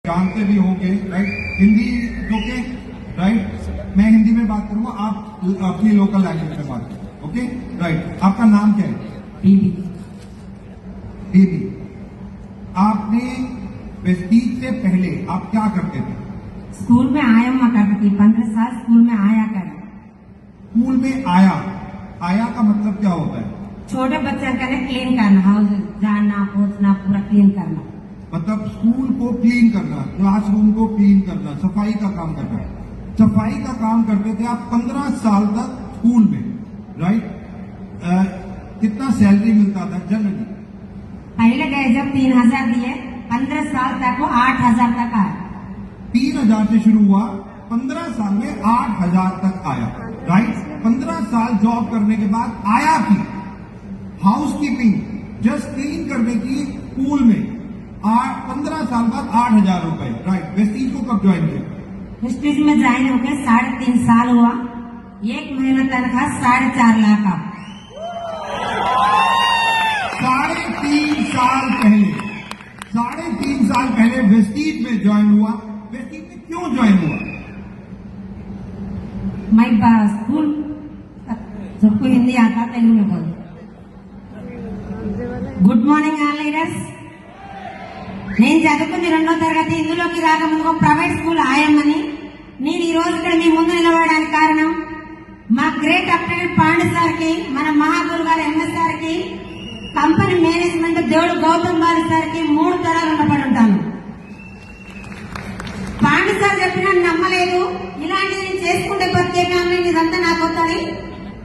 जानते भी होंगे, राइट? Hindi okay, right? मैं हिंदी में बात करूंगा, आप अपनी लोकल लैंग्वेज में बात करें, ओके? राइट? आपका नाम क्या है? बीबी। बेबी। आपने वेस्टीज से पहले आप क्या करते थे? स्कूल में आया हुआ करती थी, 15 साल स्कूल में आया कर। स्कूल में आया, आया का मतलब क्या होता है? छोटे बच्चे का क्लीन करना, हाउस झाड़ना पोछना पूरा क्लीन करना। मतलब स्कूल को क्लीन करना, क्लासरूम को क्लीन करना, सफाई का काम करना। सफाई का काम करते थे आप 15 साल तक स्कूल में, राइट? कितना सैलरी मिलता था जनरली? पहले गए जब 3000 दिए, 15 साल तक वो 8000 तक आया। 3000 से शुरू हुआ, 15 साल में 8000 तक आया, राइट? 15 साल जॉब करने के बाद आया की हाउस कीपिंग जस्ट क्लीन करने की स्कूल में 15 साल बाद 8000 रुपए, राइट? वेस्टीज को कब ज्वाइन किया? वेस्टीज में ज्वाइन होकर 3.5 साल हुआ। 1 महीना तनख्वाह 4.5 लाख का। 3.5 साल पहले वेस्टीज में ज्वाइन हुआ। वेस्टीज में क्यों ज्वाइन हुआ? मैं स्कूल सबको हिंदी आता, तेलुगु में बोल। Good morning all leaders. నేను చదువుకుంది 2వ తరగతి. ఇందులోకి రాకముందు ప్రైవేట్ స్కూల్ ఆయమ్మని. నేను ఈ రోజు ఇక్కడ మీ ముందు నిలబడడానికి కారణం మా గ్రేట్ అప్టెండెంట్ పాండే సార్ కి, మన మహాగురు గారు ఎంఎస్ సార్ కి, కంపెనీ మేనేజ్మెంట్ దేవుడు గౌతమ్ బాలి సార్ కి 3 తరాలు ఉండబడి ఉంటాను. పాండే సార్ చెప్పినా నమ్మలేదు. ఇలాంటివి నేను చేసుకుంటే బతికే ఫ్యామిలీ ఇదంతా నాకు వద్దని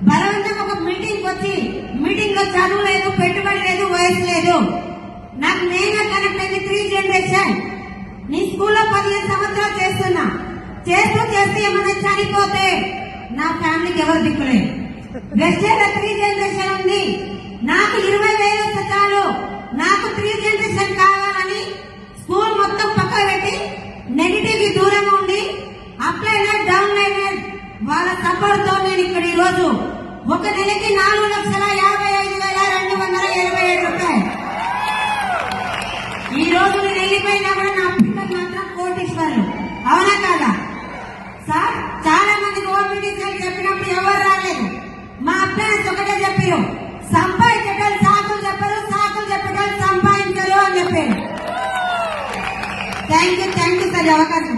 బలవంతంగా ఒక మీటింగ్ వచ్చి, మీటింగ్ లో చదువు లేదు, పెట్టుబడి లేదు, వయసు లేదు. నాకు మెయిన్ గా కనెక్ట్ అయింది 3 జనరేషన్. నీ స్కూల్లో 15 సంవత్సరాలు చేస్తున్నా. చేస్తూ ఏమైనా చనిపోతే నా ఫ్యామిలీకి ఎవరు దిక్కులేదు. వెస్టేజ్ 3 జనరేషన్ ఉంది. నాకు 20,000 చాలు. నాకు 3 జనరేషన్ కావాలని స్కూల్ మొత్తం పక్కన పెట్టి నెగిటివ్ కి దూరంగా ఉండి అప్లైనర్ డౌన్ లైనర్ వాళ్ళ సపోర్ట్ తో నేను ఇక్కడ ఈ రోజు ఒక నెలకి 4,55,227 రూపాయలు. ఈ రోజు నేను వెళ్ళిపోయినా కూడా నా పిల్లలు మాత్రం కోటీశ్వరులు. అవునా కాదా సార్? చాలా మందికి ఓపీడీ చెప్పినప్పుడు ఎవరు రాలేదు. మా అప్లైనర్స్ ఒకటే చెప్పారు, సంపాదించడం సాకులు చెప్పారు, సాకులు చెప్పడం సంపాదించరు అని చెప్పారు. థ్యాంక్ యూ సార్ అవకాశం.